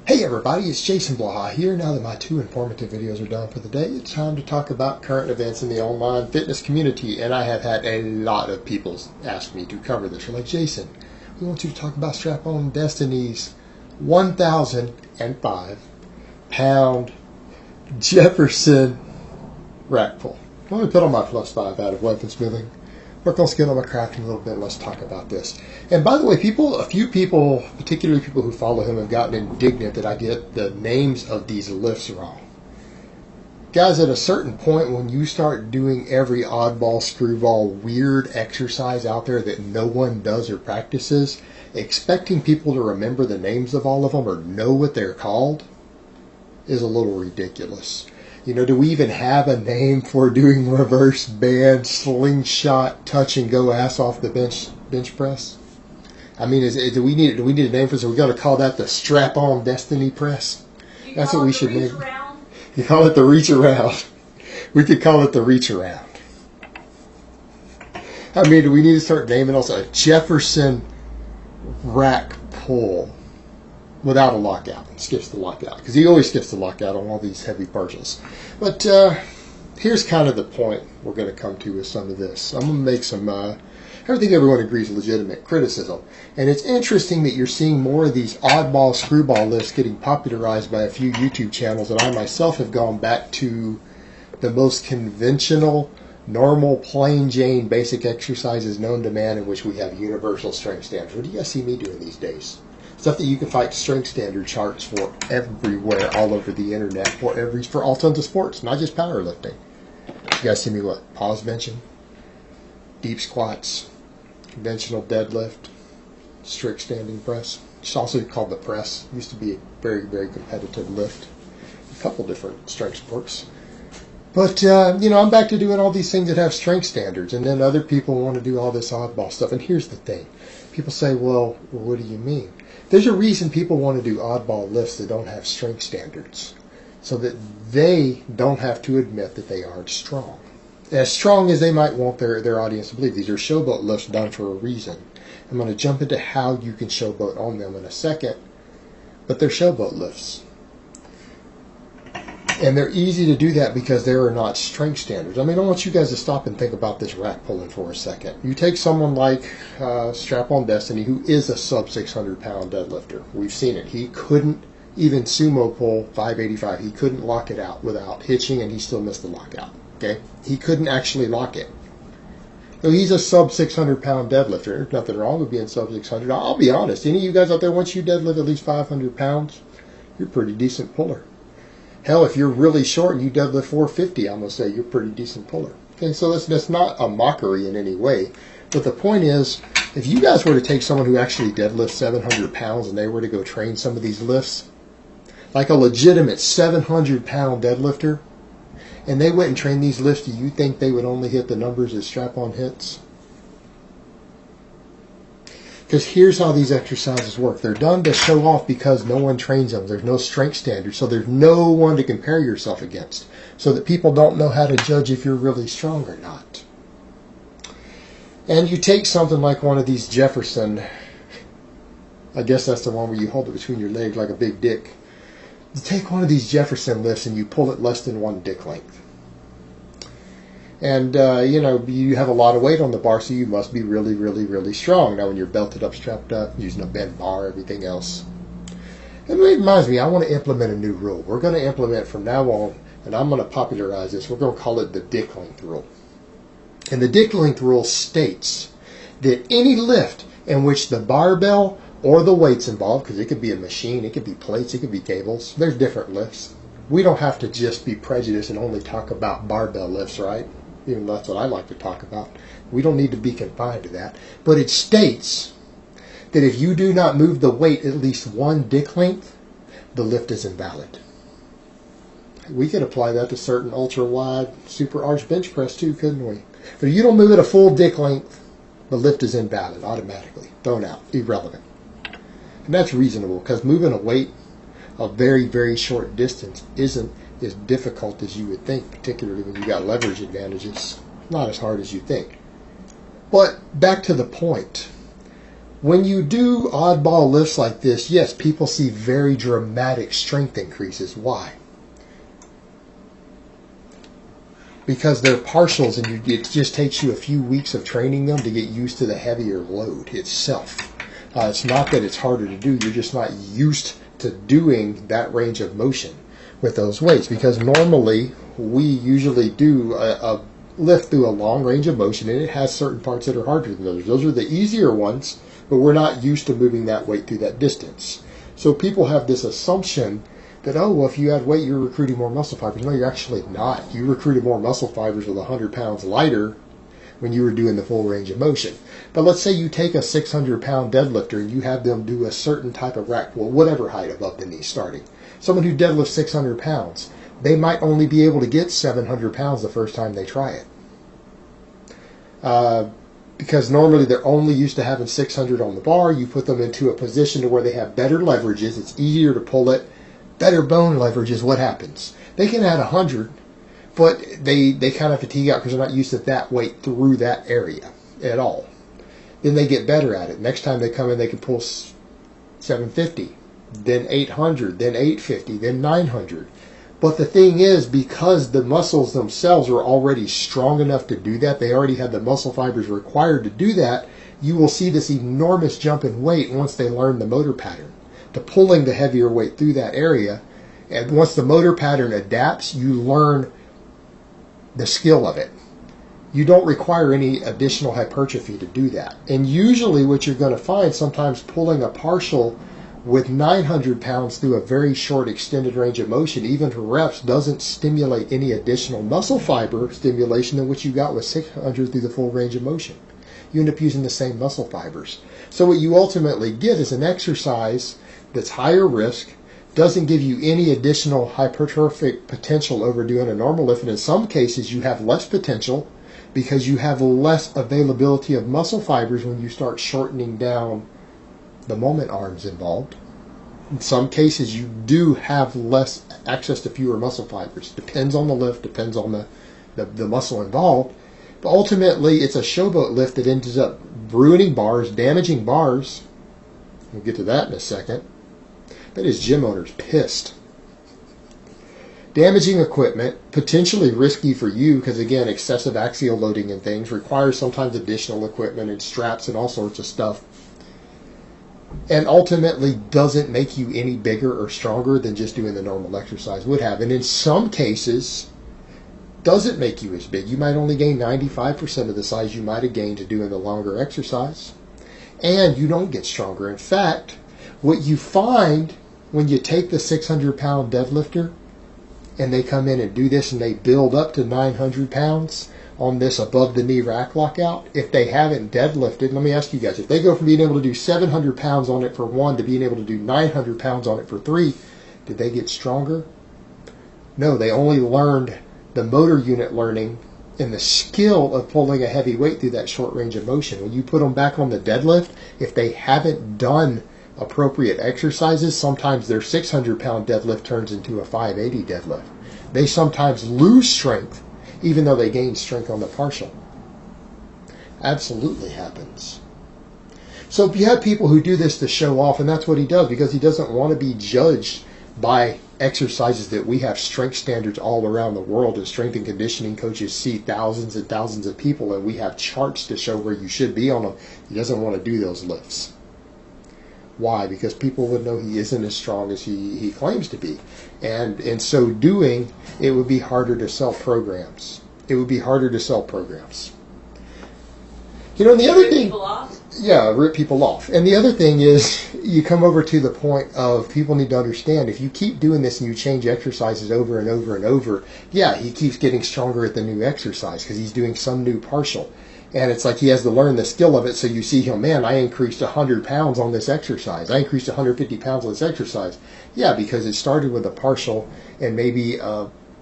Hey everybody, it's Jason Blaha here. Now that my two informative videos are done for the day, it's time to talk about current events in the online fitness community. And I have had a lot of people ask me to cover this. They're like, Jason, we want you to talk about Strap-On Destiny's 1,005-pound Jefferson rack pull. Let me put on my +5 out of weaponsmithing. Work on skill on my crafting a little bit. Let's talk about this. And by the way, a few people, particularly people who follow him, have gotten indignant that I get the names of these lifts wrong. Guys, at a certain point, when you start doing every oddball, screwball, weird exercise out there that no one does or practices, expecting people to remember the names of all of them or know what they're called is a little ridiculous. You know, do we even have a name for doing reverse band, slingshot, touch and go ass off the bench press? I mean, do we need a name for this? Are we going to call that the Strap-On Destiny press? That's what we should name. You call it the reach around. We could call it the reach around. I mean, do we need to start naming also a Jefferson rack pull without a lockout? Skips the lockout because he always skips the lockout on all these heavy partials. But here's kind of the point we're going to come to with some of this. I'm going to make some everything everyone agrees legitimate criticism. And it's interesting that you're seeing more of these oddball screwball lifts getting popularized by a few YouTube channels, and I myself have gone back to the most conventional, normal, plain Jane basic exercises known to man in which we have universal strength standards. What do you guys see me doing these days? Stuff that you can find strength standard charts for everywhere, all over the internet, for all tons of sports, not just powerlifting. You guys see me what? Pause benching, deep squats, conventional deadlift, strict standing press. It's also called the press. It used to be a very, very competitive lift. A couple different strength sports. But, I'm back to doing all these things that have strength standards, and then other people want to do all this oddball stuff. And here's the thing. People say, well, what do you mean? There's a reason people want to do oddball lifts that don't have strength standards, so that they don't have to admit that they aren't strong. As strong as they might want their audience to believe. These are showboat lifts done for a reason. I'm going to jump into how you can showboat on them in a second, but they're showboat lifts. And they're easy to do that because there are not strength standards. I mean, I want you guys to stop and think about this rack pulling for a second. You take someone like Strap-On Destiny, who is a sub 600-pound deadlifter. We've seen it. He couldn't even sumo pull 585. He couldn't lock it out without hitching, and he still missed the lockout. Okay? He couldn't actually lock it. So he's a sub 600-pound deadlifter. There's nothing wrong with being sub 600. I'll be honest. Any of you guys out there, once you deadlift at least 500 pounds, you're a pretty decent puller. Hell, if you're really short and you deadlift 450, I'm going to say you're a pretty decent puller. Okay, so that's not a mockery in any way. But the point is, if you guys were to take someone who actually deadlifts 700 pounds and they were to go train some of these lifts, like a legitimate 700-pound deadlifter, and they went and trained these lifts, do you think they would only hit the numbers that Strap-On hits? Because here's how these exercises work. They're done to show off because no one trains them. There's no strength standard, so there's no one to compare yourself against, so that people don't know how to judge if you're really strong or not. And you take something like one of these Jefferson, I guess that's the one where you hold it between your legs like a big dick. You take one of these Jefferson lifts and you pull it less than one dick length. And, you have a lot of weight on the bar, so you must be really, really, really strong. Now, when you're belted up, strapped up, using a bent bar, everything else. It reminds me, I want to implement a new rule. We're going to implement from now on, and I'm going to popularize this. We're going to call it the dick length rule. And the dick length rule states that any lift in which the barbell or the weight's involved, because it could be a machine, it could be plates, it could be cables. There's different lifts. We don't have to just be prejudiced and only talk about barbell lifts, right? Even though that's what I like to talk about. We don't need to be confined to that. But it states that if you do not move the weight at least one dick length, the lift is invalid. We could apply that to certain ultra-wide, super arch bench press too, couldn't we? But if you don't move it a full dick length, the lift is invalid automatically. Thrown out. Irrelevant. And that's reasonable, because moving a weight a very, very short distance isn't as difficult as you would think, particularly when you got leverage advantages. Not as hard as you think. But back to the point. When you do oddball lifts like this, yes, people see very dramatic strength increases. Why? Because they're partials, and it just takes you a few weeks of training them to get used to the heavier load itself. It's not that it's harder to do, you're just not used to doing that range of motion with those weights, because normally we usually do a lift through a long range of motion, and it has certain parts that are harder than others. Those are the easier ones, but we're not used to moving that weight through that distance. So people have this assumption that, oh, well, if you add weight, you're recruiting more muscle fibers. No, you're actually not. You recruited more muscle fibers with 100 pounds lighter when you were doing the full range of motion. But let's say you take a 600-pound deadlifter and you have them do a certain type of rack pull, whatever height above the knee starting. Someone who deadlifts 600 pounds, they might only be able to get 700 pounds the first time they try it. Because normally they're only used to having 600 on the bar. You put them into a position to where they have better leverages. It's easier to pull it. Better bone leverage is what happens. They can add 100, but they kind of fatigue out because they're not used to that weight through that area at all. Then they get better at it. Next time they come in, they can pull 750, then 800, then 850, then 900. But the thing is, because the muscles themselves are already strong enough to do that, they already have the muscle fibers required to do that, you will see this enormous jump in weight once they learn the motor pattern to pulling the heavier weight through that area. And once the motor pattern adapts, you learn the skill of it. You don't require any additional hypertrophy to do that. And usually what you're going to find, sometimes pulling a partial with 900 pounds through a very short extended range of motion, even for reps, doesn't stimulate any additional muscle fiber stimulation than what you got with 600 through the full range of motion. You end up using the same muscle fibers. So what you ultimately get is an exercise that's higher risk, doesn't give you any additional hypertrophic potential over doing a normal lift, and in some cases you have less potential because you have less availability of muscle fibers when you start shortening down the moment arms involved. In some cases you do have less access to fewer muscle fibers. Depends on the lift, depends on the muscle involved. But ultimately it's a showboat lift that ends up ruining bars, damaging bars. We'll get to that in a second. That is gym owners pissed. Damaging equipment, potentially risky for you because, again, excessive axial loading and things requires sometimes additional equipment and straps and all sorts of stuff. And ultimately doesn't make you any bigger or stronger than just doing the normal exercise would have. And in some cases, doesn't make you as big. You might only gain 95% of the size you might have gained doing the longer exercise. And you don't get stronger. In fact, what you find when you take the 600-pound deadlifter and they come in and do this and they build up to 900 pounds on this above-the-knee rack lockout, if they haven't deadlifted, let me ask you guys, if they go from being able to do 700 pounds on it for 1 to being able to do 900 pounds on it for 3, did they get stronger? No, they only learned the motor unit learning and the skill of pulling a heavy weight through that short range of motion. When you put them back on the deadlift, if they haven't done appropriate exercises, sometimes their 600-pound deadlift turns into a 580 deadlift. They sometimes lose strength even though they gain strength on the partial. Absolutely happens. So if you have people who do this to show off, and that's what he does because he doesn't want to be judged by exercises that we have strength standards all around the world, and strength and conditioning coaches see thousands and thousands of people and we have charts to show where you should be on them. He doesn't want to do those lifts. Why? Because people would know he isn't as strong as he claims to be. And in so doing, it would be harder to sell programs. It would be harder to sell programs. You know, and the other thing... Yeah, rip people off. And the other thing is, you come over to the point of people need to understand, if you keep doing this and you change exercises over and over and over, yeah, he keeps getting stronger at the new exercise because he's doing some new partial. And it's like he has to learn the skill of it. So you see him, man, I increased 100 pounds on this exercise. I increased 150 pounds on this exercise. Yeah, because it started with a partial and maybe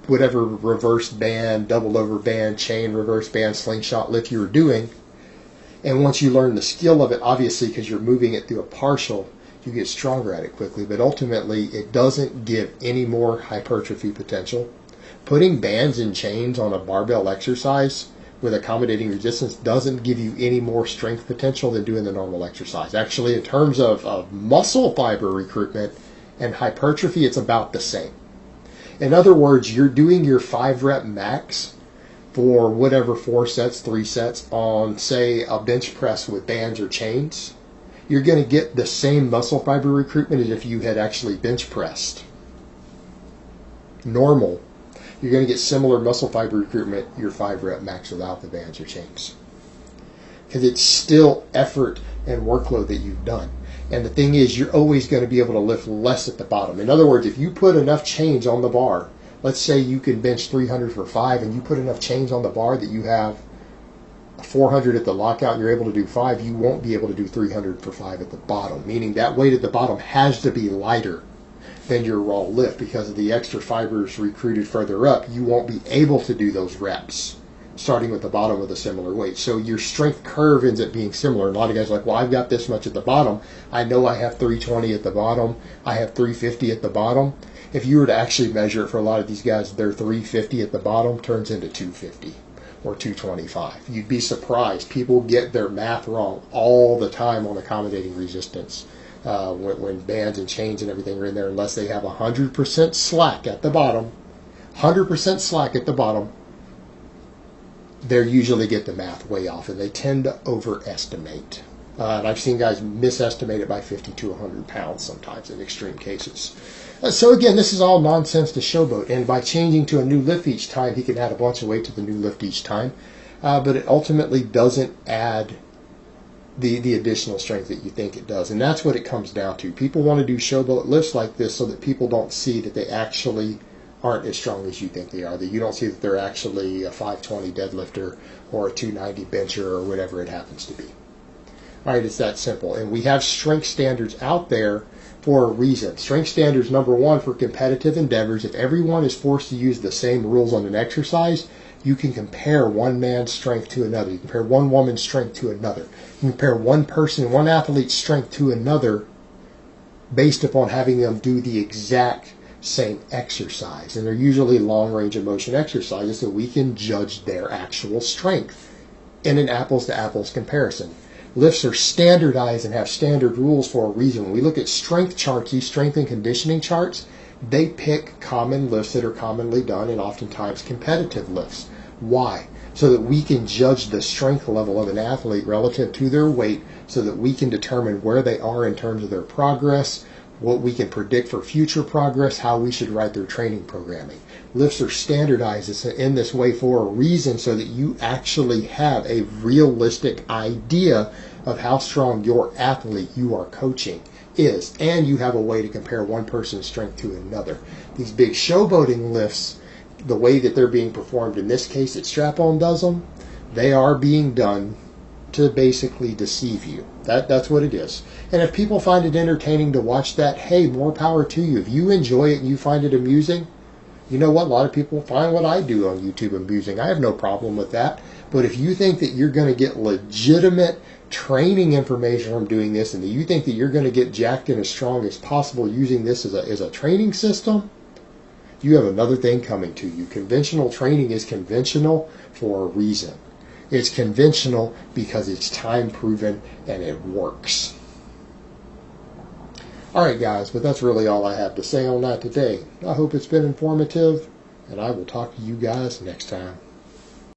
whatever reverse band, double over band, chain, reverse band, slingshot lift you were doing. And once you learn the skill of it, obviously because you're moving it through a partial, you get stronger at it quickly. But ultimately, it doesn't give any more hypertrophy potential. Putting bands and chains on a barbell exercise with accommodating resistance doesn't give you any more strength potential than doing the normal exercise. Actually, in terms of muscle fiber recruitment and hypertrophy, it's about the same. In other words, you're doing your 5-rep max for whatever 4 sets, 3 sets on, say, a bench press with bands or chains. You're going to get the same muscle fiber recruitment as if you had actually bench pressed normal. You're going to get similar muscle fiber recruitment your 5-rep max without the bands or chains, because it's still effort and workload that you've done. And the thing is, you're always going to be able to lift less at the bottom. In other words, if you put enough chains on the bar, let's say you can bench 300 for 5 and you put enough chains on the bar that you have 400 at the lockout and you're able to do 5, you won't be able to do 300 for 5 at the bottom, meaning that weight at the bottom has to be lighter than your raw lift, because of the extra fibers recruited further up. You won't be able to do those reps starting with the bottom with a similar weight. So your strength curve ends up being similar. And a lot of guys are like, well, I've got this much at the bottom. I know I have 320 at the bottom. I have 350 at the bottom. If you were to actually measure it for a lot of these guys, their 350 at the bottom turns into 250 or 225. You'd be surprised. People get their math wrong all the time on accommodating resistance. When bands and chains and everything are in there, unless they have 100% slack at the bottom, 100% slack at the bottom, they usually get the math way off, and they tend to overestimate. And I've seen guys misestimate it by 50 to 100 pounds sometimes in extreme cases. So again, this is all nonsense to showboat, and by changing to a new lift each time, he can add a bunch of weight to the new lift each time, but it ultimately doesn't add the additional strength that you think it does. And that's what it comes down to. People want to do showboat lifts like this so that people don't see that they actually aren't as strong as you think they are, that you don't see that they're actually a 520 deadlifter or a 290 bencher or whatever it happens to be. All right, it's that simple. And we have strength standards out there for a reason. Strength standards, number one, for competitive endeavors. If everyone is forced to use the same rules on an exercise, you can compare one man's strength to another. You compare one woman's strength to another. You compare one person, one athlete's strength to another based upon having them do the exact same exercise. And they're usually long range of motion exercises, so we can judge their actual strength in an apples to apples comparison. Lifts are standardized and have standard rules for a reason. When we look at strength charts, these strength and conditioning charts, they pick common lifts that are commonly done and oftentimes competitive lifts. Why? So that we can judge the strength level of an athlete relative to their weight, so that we can determine where they are in terms of their progress, what we can predict for future progress, how we should write their training programming. Lifts are standardized in this way for a reason, so that you actually have a realistic idea of how strong your athlete you are coaching is, and you have a way to compare one person's strength to another. These big showboating lifts, the way that they're being performed in this case that Strap-On does them, they are being done to basically deceive you. That's what it is. And if people find it entertaining to watch that, hey, more power to you. If you enjoy it and you find it amusing, you know what? A lot of people find what I do on YouTube amusing. I have no problem with that. But if you think that you're going to get legitimate training information from doing this, and that you think that you're going to get jacked and as strong as possible using this as a training system, you have another thing coming to you. Conventional training is conventional for a reason. It's conventional because it's time proven and it works. All right, guys, but that's really all I have to say on that today. I hope it's been informative, and I will talk to you guys next time.